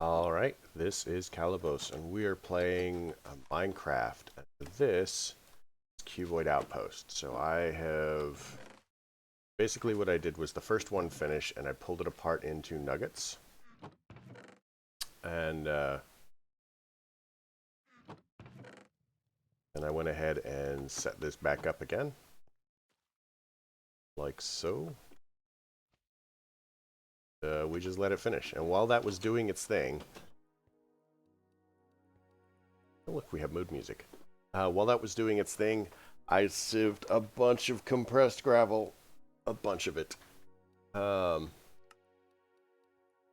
Alright, this is Calabos, and we are playing Minecraft. This is Cuboid Outpost. So I have... Basically what I did was the first one finish, and I pulled it apart into nuggets. And then I went ahead and set this back up again. Like so. We just let it finish. And while that was doing its thing... Oh, look, we have mood music. While that was doing its thing, I sieved a bunch of compressed gravel. A bunch of it.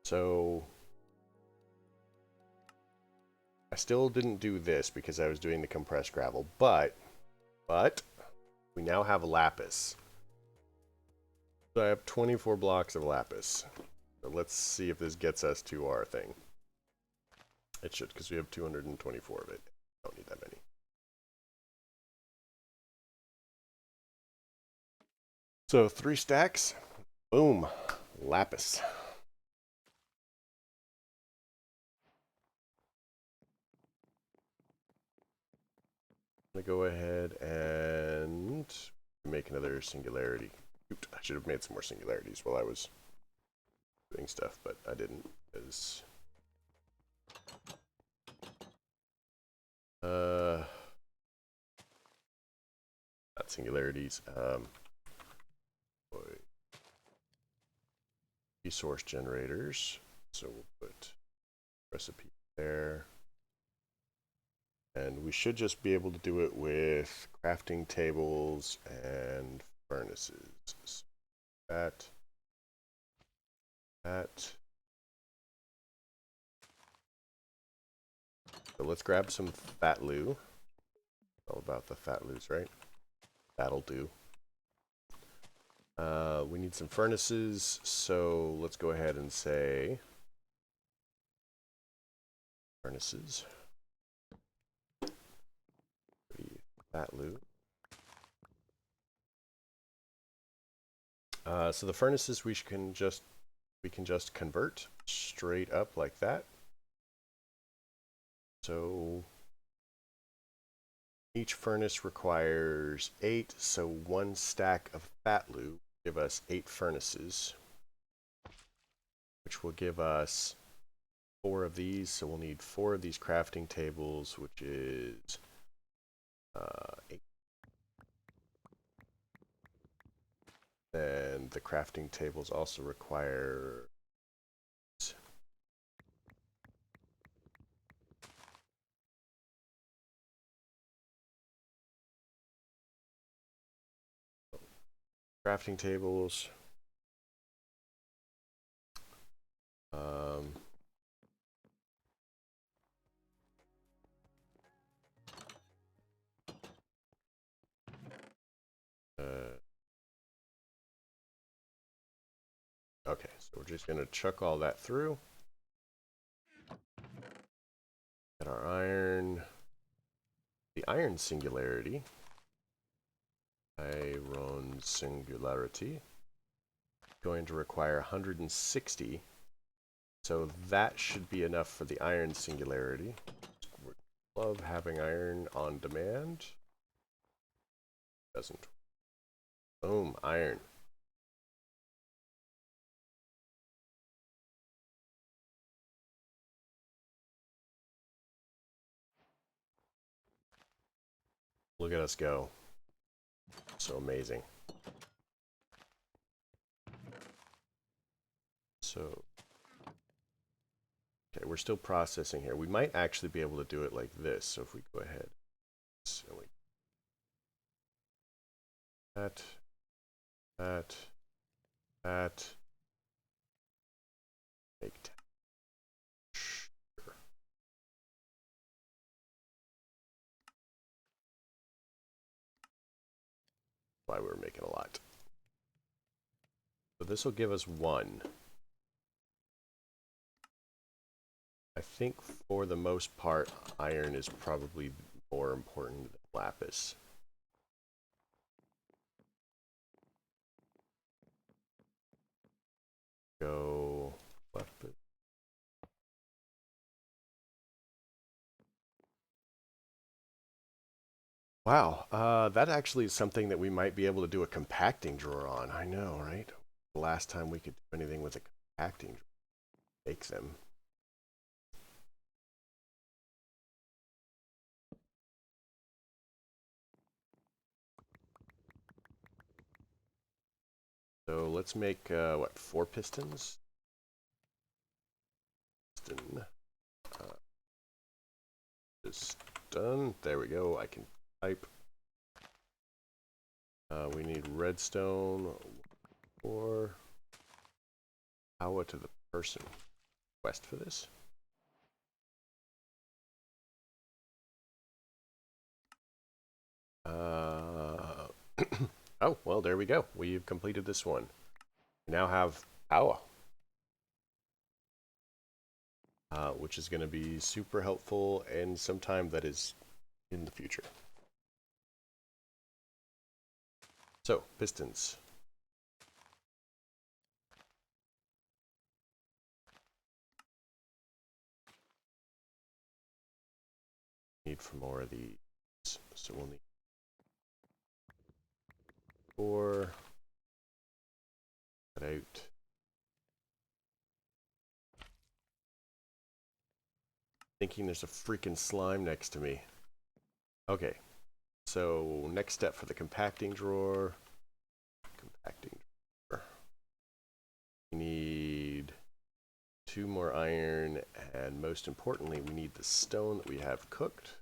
So I still didn't do this because I was doing the compressed gravel, but we now have lapis. So I have 24 blocks of lapis. So let's see if this gets us to our thing. It should, because we have 224 of it. Don't need that many. So 3 stacks. Boom. Lapis. I'm going to go ahead and make another singularity. Oops, I should have made some more singularities while I was doing stuff, but I didn't, because... not singularities. Resource generators. So we'll put recipe there. And we should just be able to do it with crafting tables and furnaces. So that. So let's grab some fat loo. All about the fat loos, right? That'll do. We need some furnaces, so let's go ahead and say furnaces. Fat loo. So the furnaces we can just convert straight up like that. So each furnace requires 8, so 1 stack of fat loo will give us 8 furnaces, which will give us 4 of these. So we'll need 4 of these crafting tables, which is 8. And the crafting tables also require crafting tables. Okay, so we're just going to chuck all that through. Get our iron. The iron singularity. Iron singularity. Going to require 160. So that should be enough for the iron singularity. Love having iron on demand. Doesn't. Boom, iron. Look at us go. So amazing. So, okay, we're still processing here. We might actually be able to do it like this. So if we go ahead, so we that, make 10. Sure. Why we're making a lot. So this will give us 1. I think for the most part, iron is probably more important than lapis. Go lapis. Wow, that actually is something that we might be able to do a compacting drawer on. I know, right? The last time we could do anything with a compacting drawer, make them. So let's make, what, 4 pistons? Piston. Piston. There we go. I can type. We need redstone or power to the person. Quest for this? Oh, well, there we go. We've completed this one. We now have power, which is going to be super helpful and sometime that is in the future. So, pistons. Need for more of these. So we'll need 4. Cut out. Thinking there's a freaking slime next to me. Okay. So, next step for the compacting drawer. Compacting drawer. We need 2 more iron, and most importantly, we need the stone that we have cooked.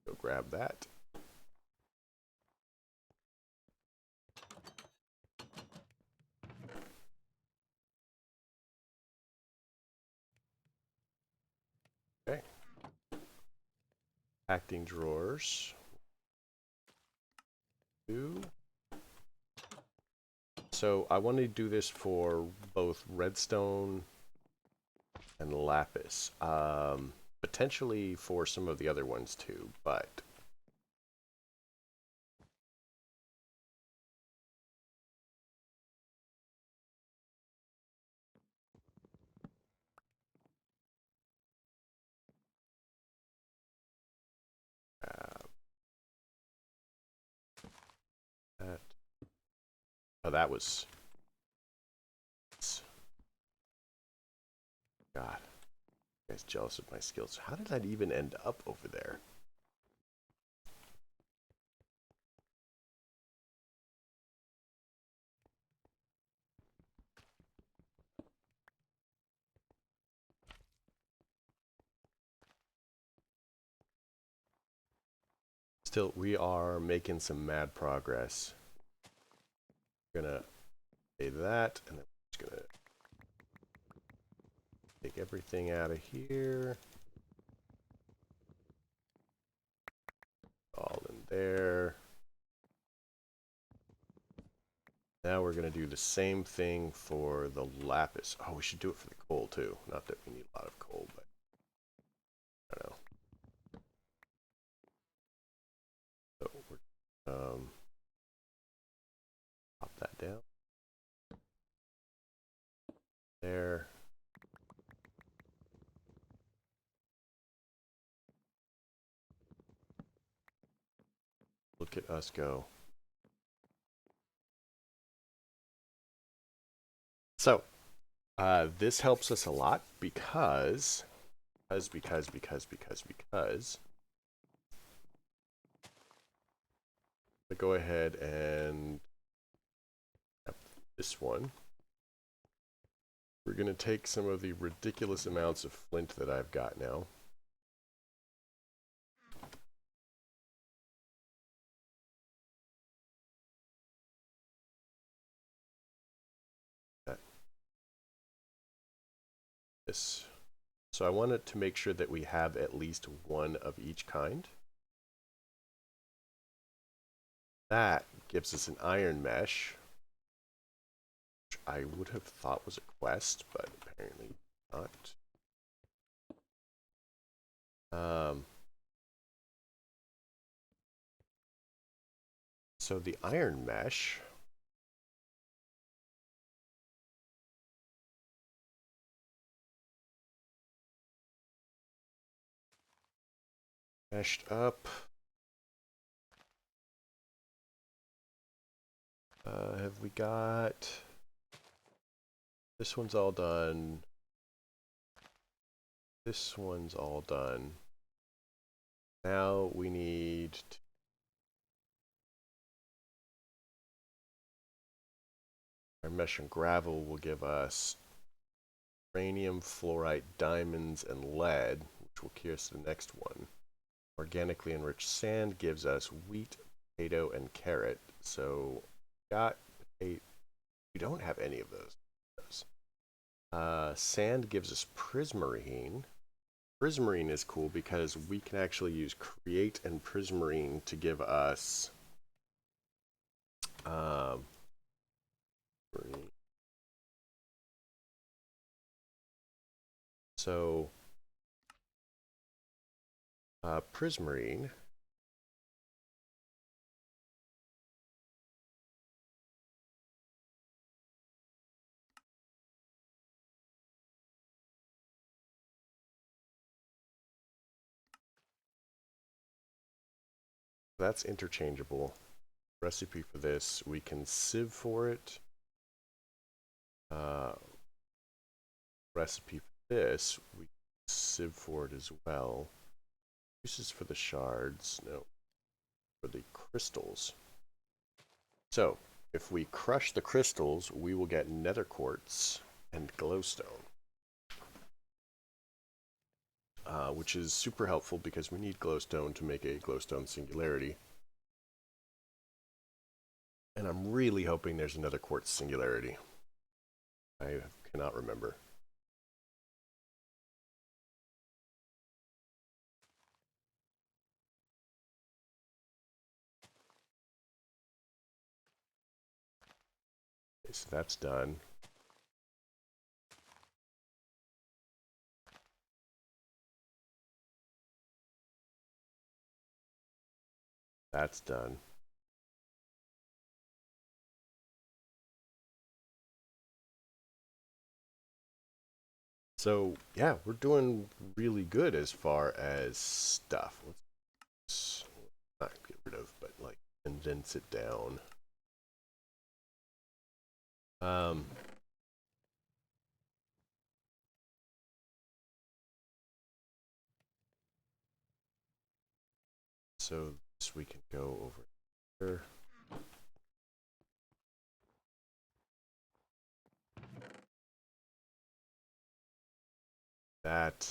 Go grab that. Okay. Compacting drawers. 2. So I want to do this for both redstone and lapis. Potentially for some of the other ones too, but that. Oh, that was. God, you guys jealous of my skills. How did that even end up over there? Still, we are making some mad progress. We're gonna say that, and then we're just gonna take everything out of here. All in there. Now we're going to do the same thing for the lapis. Oh, we should do it for the coal too. Not that we need a lot of coal, but I don't know. So we're pop that down. There. Look at us go. So, this helps us a lot because I go ahead and this one. We're going to take some of the ridiculous amounts of flint that I've got now. This. So I wanted to make sure that we have at least one of each kind. That gives us an iron mesh, which I would have thought was a quest, but apparently not. So the iron mesh meshed up. Have we got... This one's all done. This one's all done. Now we need... Our mesh and gravel will give us uranium, fluorite, diamonds, and lead, which will carry us to the next one. Organically enriched sand gives us wheat, potato, and carrot. So we don't have any of those. Sand gives us prismarine. Prismarine is cool because we can actually use create and prismarine to give us so prismarine that's interchangeable. Recipe for this, we can sieve for it. Recipe for this, we can sieve for it as well. Uses for the shards, no, for the crystals. So, if we crush the crystals, we will get nether quartz and glowstone. Which is super helpful because we need glowstone to make a glowstone singularity. And I'm really hoping there's another quartz singularity. I cannot remember. Okay, so that's done. That's done. So, yeah, we're doing really good as far as stuff. Let's not get rid of, but like condense it down. So this we can go over here. That.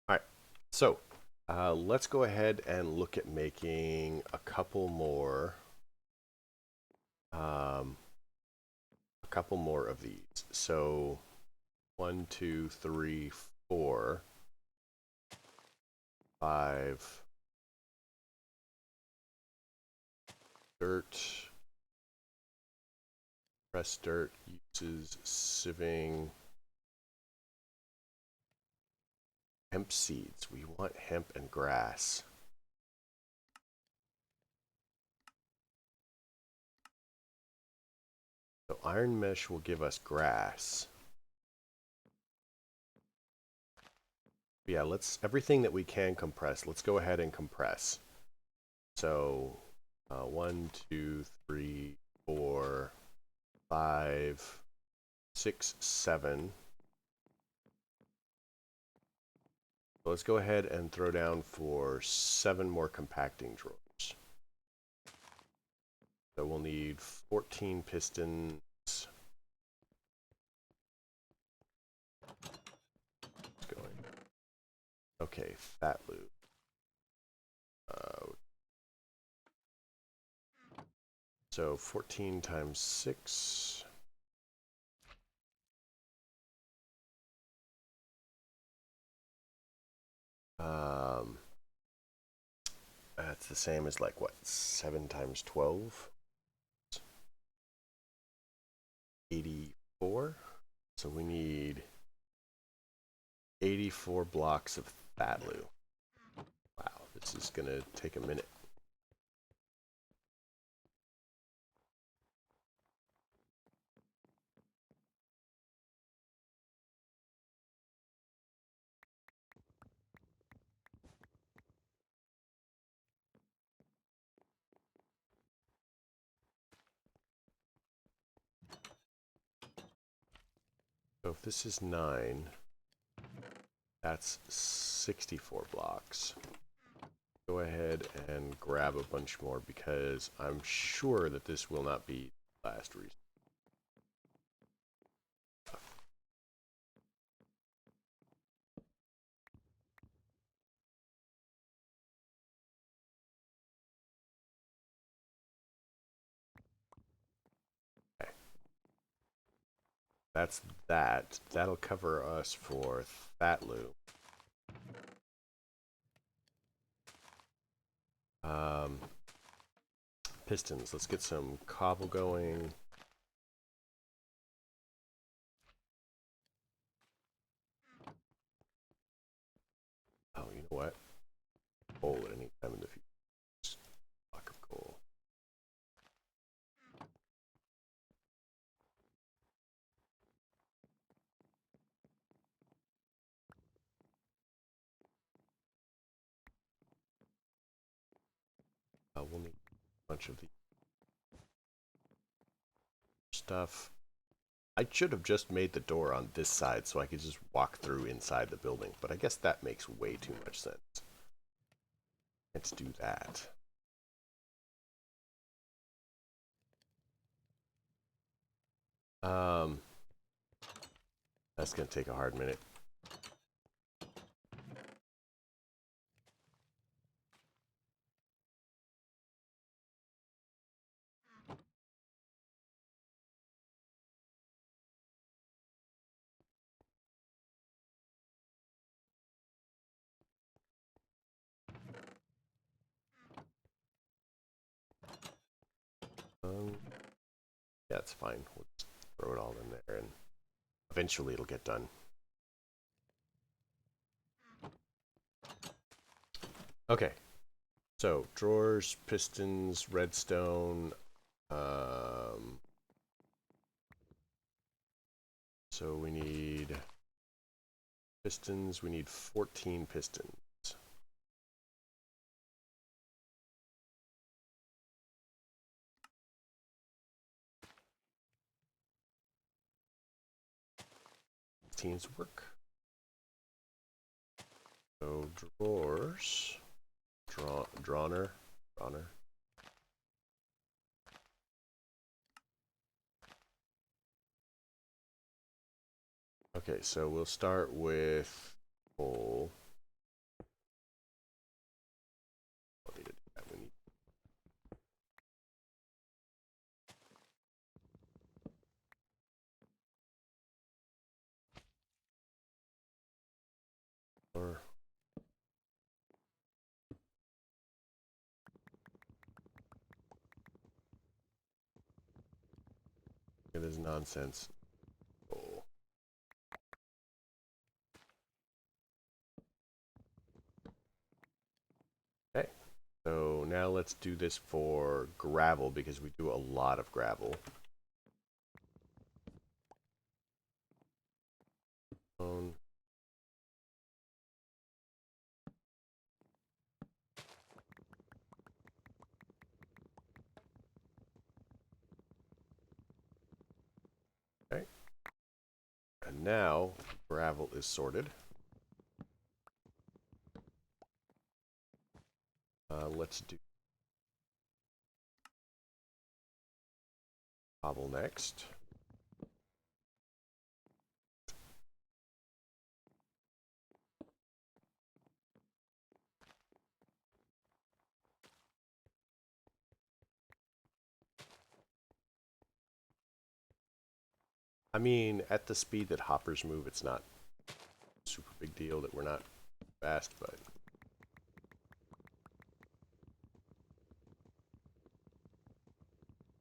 All right, so let's go ahead and look at making a couple more of these. So 1, 2, 3, 4, 5 dirt, pressed dirt, uses sieving, hemp seeds. We want hemp and grass. So iron mesh will give us grass. Yeah, let's everything that we can compress. Let's go ahead and compress. So 1, 2, 3, 4, 5, 6, 7. So let's go ahead and throw down for 7 more compacting drawers. So we'll need 14 pistons. Okay, fat loop. So 14 times 6. That's the same as like what? 7 times 12? 84. So we need 84 blocks of fat loop. This is gonna take a minute. So if this is 9, that's 64 blocks. Go ahead and grab a bunch more because I'm sure that this will not be the last reason. Okay. That's that. That'll cover us for that loop. Pistons. Let's get some cobble going. Oh, you know what? Coal at any time in the future. Block of coal. We'll need a bunch of the stuff. I should have just made the door on this side so I could just walk through inside the building, but I guess that makes way too much sense. Let's do that. That's gonna take a hard minute. Yeah, it's fine. We'll just throw it all in there and eventually it'll get done. Okay. So, drawers, pistons, redstone. So we need pistons. We need 14 pistons. Teams work. So drawers, drawner. Okay, so we'll start with coal. I'll need to do that. We need. Or it is nonsense. Coal. Okay, so now let's do this for gravel because we do a lot of gravel. Okay, and now gravel is sorted. Let's do cobble next. I mean, at the speed that hoppers move, it's not a super big deal that we're not fast, but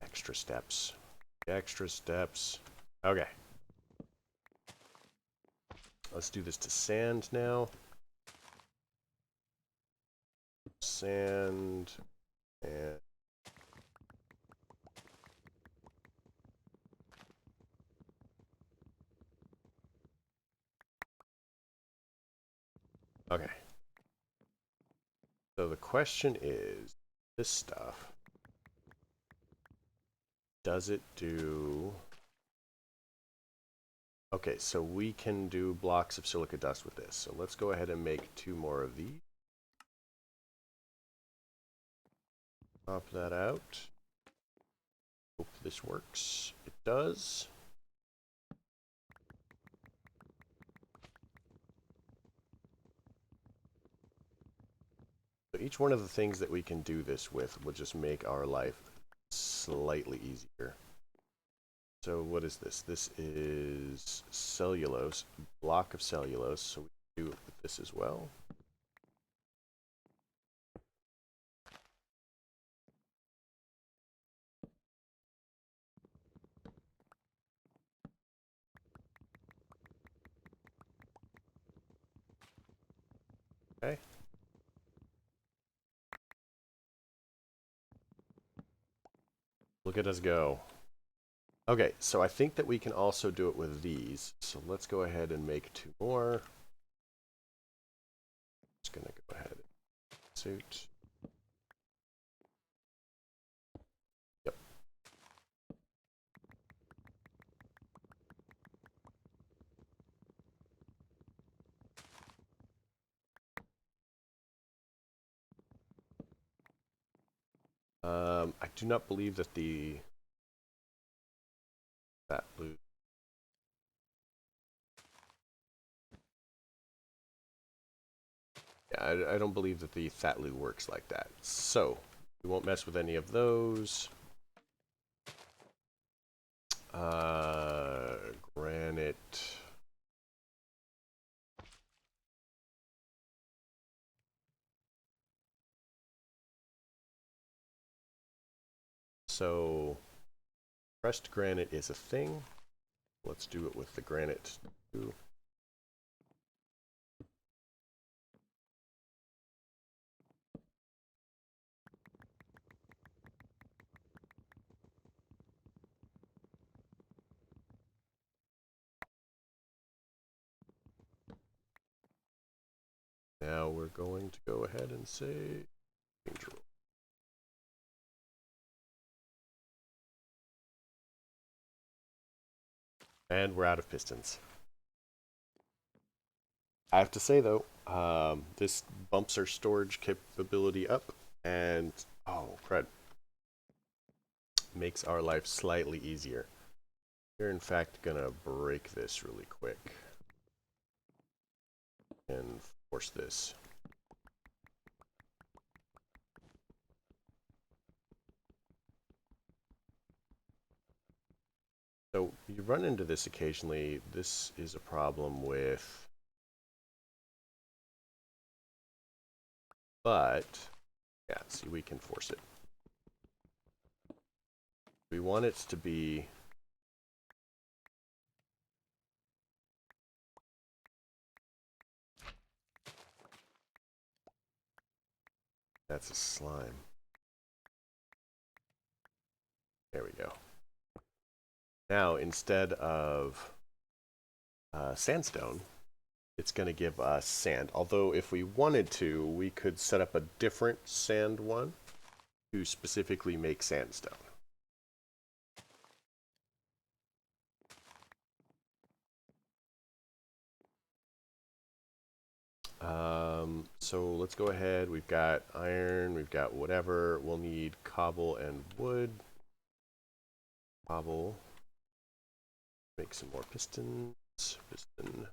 extra steps. Extra steps. Okay. Let's do this to sand now. sand and okay. So the question is, this stuff, does it do... Okay, so we can do blocks of silica dust with this. So let's go ahead and make 2 more of these. Pop that out. Hope this works. It does. So each one of the things that we can do this with will just make our life slightly easier. So what is this? This is cellulose, block of cellulose. So we can do it with this as well. Okay. Look at us go. Okay, so I think that we can also do it with these. So let's go ahead and make 2 more. Just gonna go ahead and suit. Yep. I do not believe that that loot. Yeah, I don't believe that the Thatlu works like that. So, we won't mess with any of those. Granite. So, pressed granite is a thing. Let's do it with the granite too. Now we're going to go ahead and say danger. And we're out of pistons. I have to say though, this bumps our storage capability up, and oh crud, makes our life slightly easier. We're in fact gonna break this really quick and force this. So you run into this occasionally. This is a problem with, but yeah, see, we can force it. We want it to be that's a slime. There we go. Now instead of sandstone, it's going to give us sand. Although if we wanted to, we could set up a different sand one to specifically make sandstone. So let's go ahead. We've got iron, we've got whatever. We'll need cobble and wood. Cobble. Make some more pistons. Piston.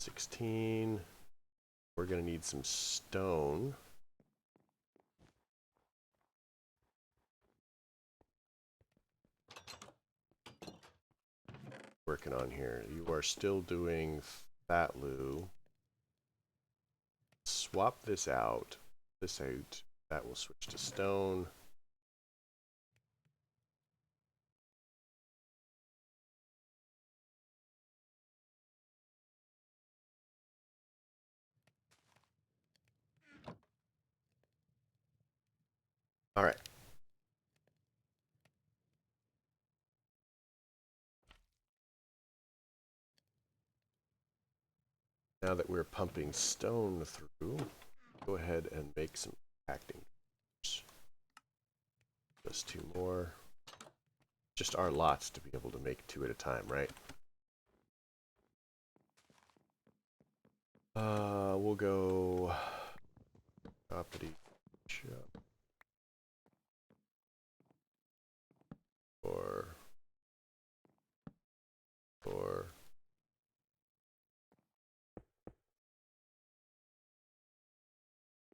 $16. We're going to need some stone. Working on here. You are still doing Thatlu. Swap this out. This out. That will switch to stone. All right. Now that we're pumping stone through, go ahead and make some compacting. Just 2 more. Just our lots to be able to make 2 at a time, right? We'll go property shop or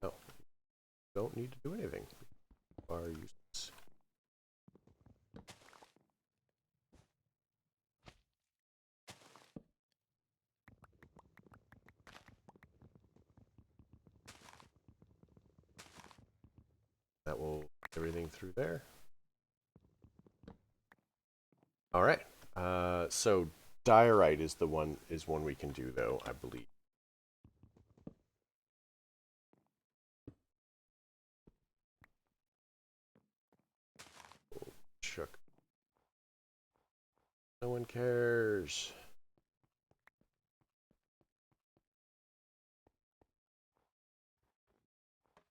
no, don't need to do anything. Are useless. That will put everything through there. All right. So diorite is one we can do though, I believe. Oh, shook. No one cares.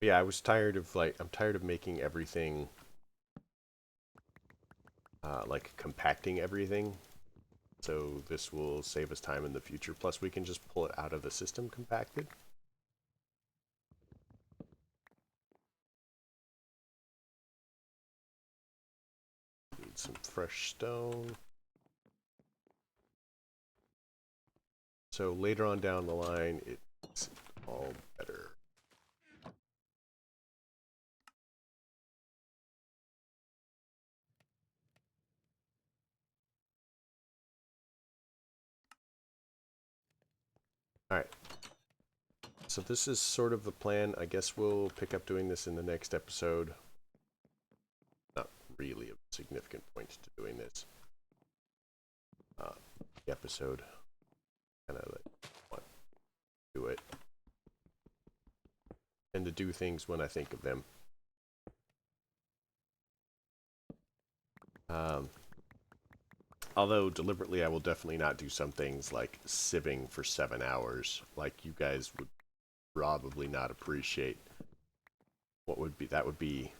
Yeah, I was tired of I'm tired of making everything like compacting everything. So this will save us time in the future. Plus we can just pull it out of the system compacted. Need some fresh stone. So later on down the line, it's all better. All right. So this is sort of the plan. I guess we'll pick up doing this in the next episode. Not really a significant point to doing this. The episode. Kind of want to do it. And to do things when I think of them. Although deliberately I will definitely not do some things like sieving for 7 hours. Like you guys would probably not appreciate. What would be, that would be,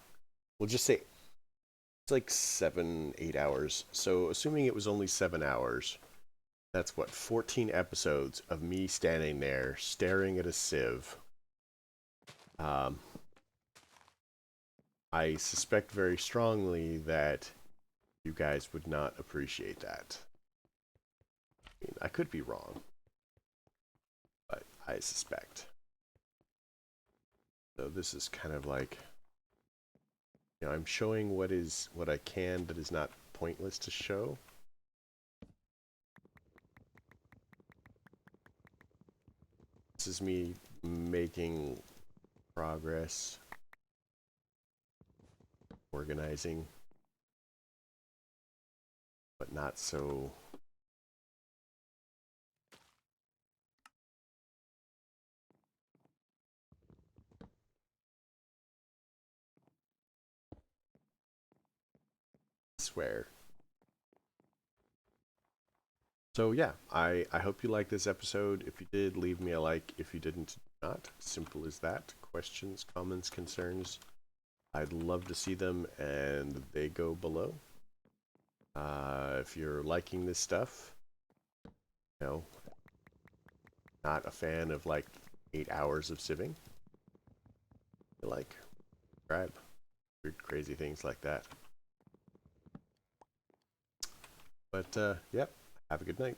we'll just say it's like 7-8 hours. So assuming it was only 7 hours, that's what, 14 episodes of me standing there staring at a sieve. I suspect very strongly that you guys would not appreciate that. I mean, I could be wrong, but I suspect. So this is kind of like, you know, I'm showing what I can, but is not pointless to show. This is me making progress, organizing, but not so. Swear. So yeah, I hope you liked this episode. If you did, leave me a like. If you didn't, not. Simple as that. Questions, comments, concerns, I'd love to see them, and they go below. If you're liking this stuff, you know, not a fan of like 8 hours of sieving, you like, subscribe. Weird, crazy things like that. But, yep, have a good night.